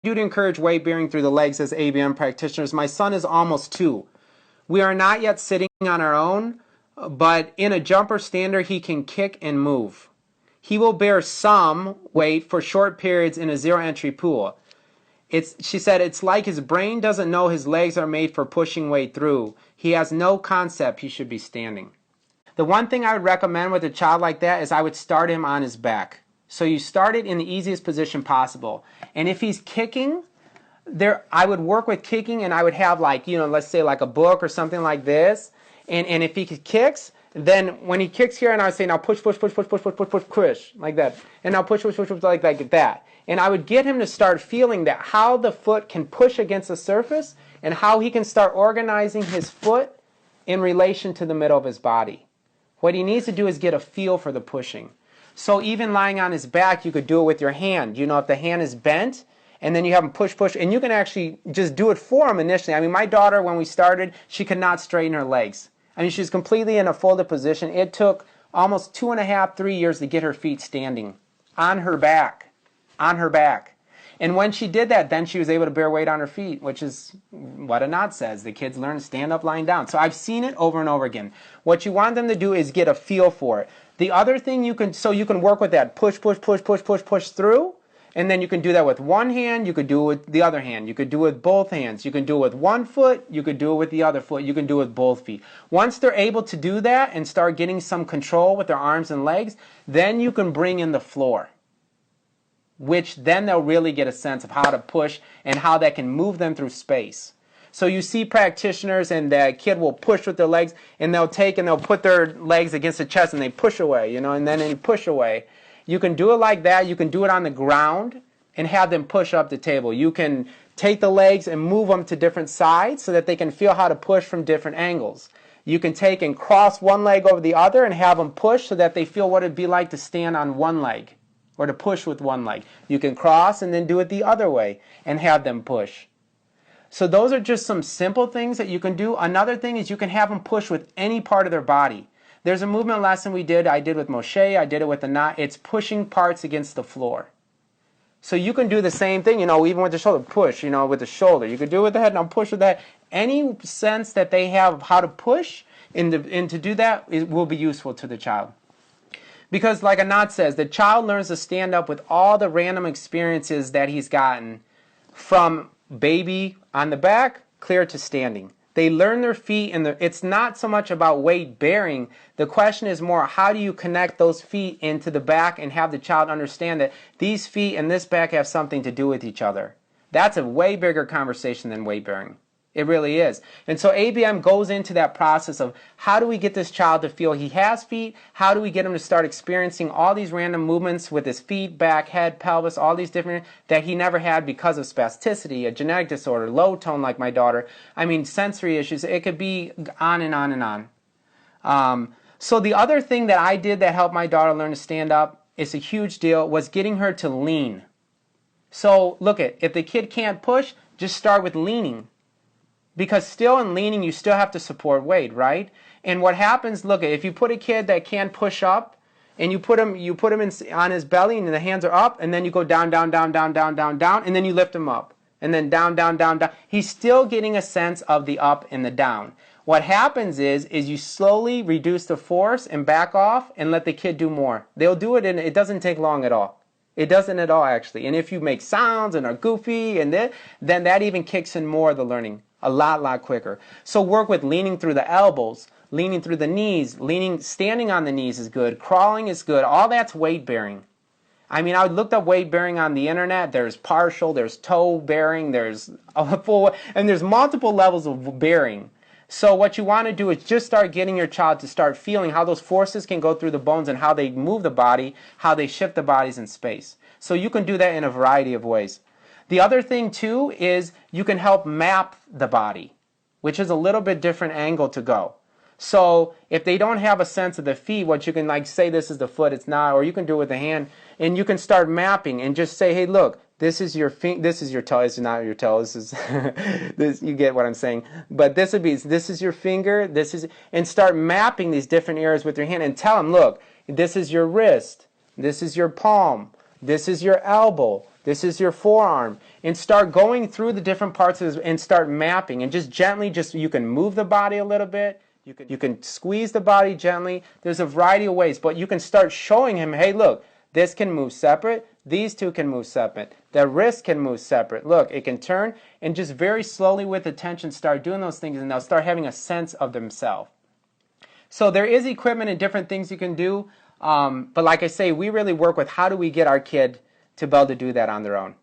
do encourage weight bearing through the legs as ABM practitioners. My son is almost 2. We are not yet sitting on our own, but in a jumper stander, he can kick and move. He will bear some weight for short periods in a zero-entry pool. She said, it's like his brain doesn't know his legs are made for pushing weight through. He has no concept he should be standing. The one thing I would recommend with a child like that is I would start him on his back. So you start it in the easiest position possible. And if he's kicking, I would work with kicking, and I would have let's say like a book or something like this. And if he kicks, then when he kicks here, and I would say, now push, push, push, push, push, push, push, push, push, like that. And now push, push, push, push, like that. And I would get him to start feeling that, how the foot can push against the surface and how he can start organizing his foot in relation to the middle of his body. What he needs to do is get a feel for the pushing. So even lying on his back, you could do it with your hand. If the hand is bent, and then you have him push, push, and you can actually just do it for him initially. I mean, my daughter, when we started, she could not straighten her legs. I mean, she's completely in a folded position. It took almost 2.5, 3 years to get her feet standing on her back. And when she did that, then she was able to bear weight on her feet, which is what Anat says. The kids learn to stand up, lying down. So I've seen it over and over again. What you want them to do is get a feel for it. The other thing you can work with that push, push, push, push, push, push through, and then you can do that with one hand, you could do it with the other hand, you could do it with both hands, you can do it with one foot, you could do it with the other foot, you can do it with both feet. Once they're able to do that and start getting some control with their arms and legs, then you can bring in the floor, which then they'll really get a sense of how to push and how that can move them through space. So you see practitioners, and the kid will push with their legs, and they'll put their legs against the chest and they push away, and then they push away. You can do it like that. You can do it on the ground and have them push up the table. You can take the legs and move them to different sides so that they can feel how to push from different angles. You can take and cross one leg over the other and have them push so that they feel what it'd be like to stand on one leg or to push with one leg. You can cross and then do it the other way and have them push. So those are just some simple things that you can do. Another thing is you can have them push with any part of their body. There's a movement lesson I did with Moshe, I did it with Anat. It's pushing parts against the floor. So you can do the same thing, even with the shoulder, push, with the shoulder. You could do it with the head, now push with that. Any sense that they have how to push and to do that will be useful to the child. Because like Anat says, the child learns to stand up with all the random experiences that he's gotten from baby on the back, clear to standing. They learn their feet, and it's not so much about weight bearing. The question is more, how do you connect those feet into the back and have the child understand that these feet and this back have something to do with each other? That's a way bigger conversation than weight bearing. It really is. And so ABM goes into that process of how do we get this child to feel he has feet? How do we get him to start experiencing all these random movements with his feet, back, head, pelvis, all these different that he never had because of spasticity, a genetic disorder, low tone like my daughter. I mean, sensory issues. It could be on and on and on. So the other thing that I did that helped my daughter learn to stand up, it's a huge deal, was getting her to lean. So look if the kid can't push, just start with leaning. Because still in leaning, you still have to support weight, right? And what happens, if you put a kid that can't push up, and you put him on his belly, and the hands are up, and then you go down, down, down, down, down, down, down, and then you lift him up. And then down, down, down, down. He's still getting a sense of the up and the down. What happens is you slowly reduce the force and back off and let the kid do more. They'll do it, and it doesn't take long at all. It doesn't at all, actually. And if you make sounds and are goofy, and then that even kicks in more of the learning. A lot quicker. So work with leaning through the elbows, leaning through the knees, standing on the knees is good, crawling is good. All that's weight bearing. I mean, I looked up weight bearing on the internet. There's partial, there's toe bearing, there's a full, and there's multiple levels of bearing. So what you want to do is just start getting your child to start feeling how those forces can go through the bones and how they move the body, how they shift the bodies in space. So you can do that in a variety of ways. The other thing, too, is you can help map the body, which is a little bit different angle to go. So if they don't have a sense of the feet, what you can say this is the foot, it's not, or you can do it with the hand, and you can start mapping and just say, hey, look, this is your this is your toe, this is not your toe, this is, this, you get what I'm saying. But this is your finger, and start mapping these different areas with your hand and tell them, look, this is your wrist, this is your palm, this is your elbow, This is your forearm. And start going through the different parts of this and start mapping. And just gently, you can move the body a little bit. You can squeeze the body gently. There's a variety of ways. But you can start showing him, hey, look, this can move separate. These two can move separate. The wrist can move separate. Look, it can turn. And just very slowly with attention start doing those things. And they'll start having a sense of themselves. So there is equipment and different things you can do. But like I say, we really work with how do we get our kid to be able to do that on their own.